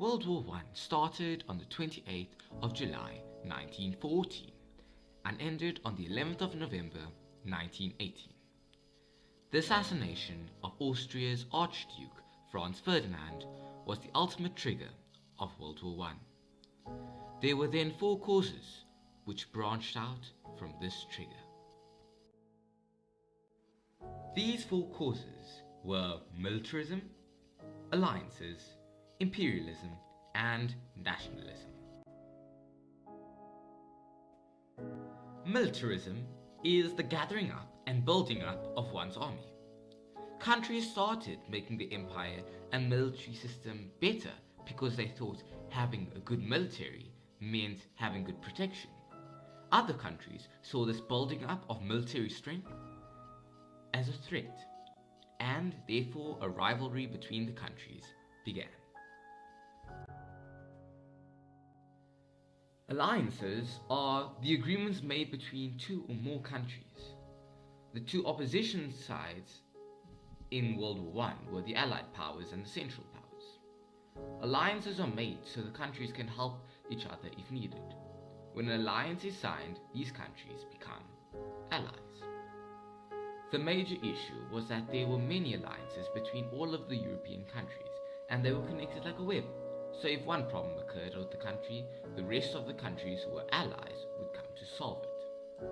World War I started on the 28th of July 1914 and ended on the 11th of November 1918. The assassination of Austria's Archduke Franz Ferdinand was the ultimate trigger of World War I. There were then 4 causes which branched out from this trigger. These 4 causes were militarism, alliances, imperialism, and nationalism. Militarism is the gathering up and building up of one's army. Countries started making the empire and military system better because they thought having a good military meant having good protection. Other countries saw this building up of military strength as a threat, and therefore a rivalry between the countries began. Alliances are the agreements made between 2 or more countries. The 2 opposition sides in World War I were the Allied powers and the Central powers. Alliances are made so the countries can help each other if needed. When an alliance is signed, these countries become allies. The major issue was that there were many alliances between all of the European countries, and they were connected like a web. So if one problem occurred with the country, the rest of the countries who were allies would come to solve it.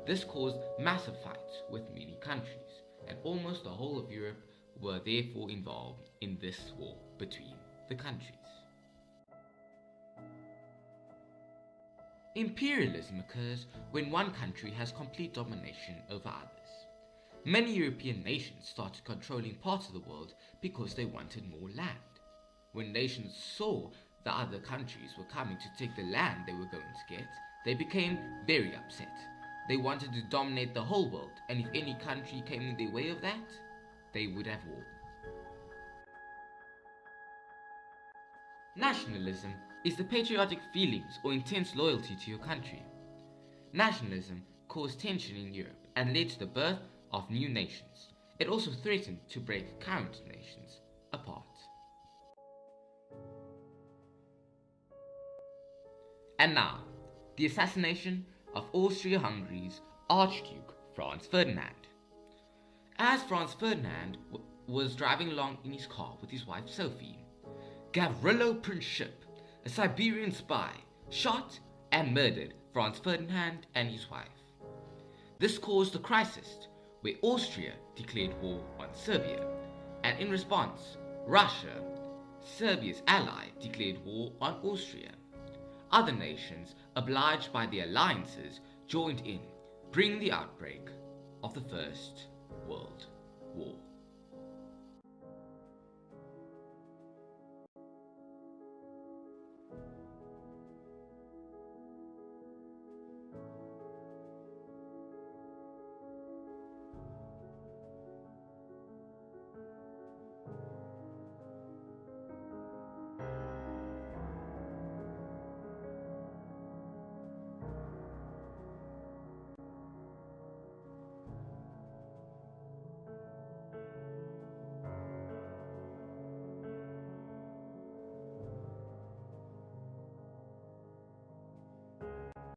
This caused massive fights with many countries, and almost the whole of Europe were therefore involved in this war between the countries. Imperialism occurs when one country has complete domination over others. Many European nations started controlling parts of the world because they wanted more land. When nations saw the other countries were coming to take the land they were going to get, they became very upset. They wanted to dominate the whole world, and if any country came in their way of that, they would have war. Nationalism is the patriotic feelings or intense loyalty to your country. Nationalism caused tension in Europe and led to the birth of new nations. It also threatened to break current nations apart. And now, the assassination of Austria-Hungary's Archduke Franz Ferdinand. As Franz Ferdinand was driving along in his car with his wife Sophie, Gavrilo Princip, a Siberian spy, shot and murdered Franz Ferdinand and his wife. This caused a crisis where Austria declared war on Serbia, and in response, Russia, Serbia's ally, declared war on Austria. Other nations, obliged by the alliances, joined in, bringing the outbreak of the First World War.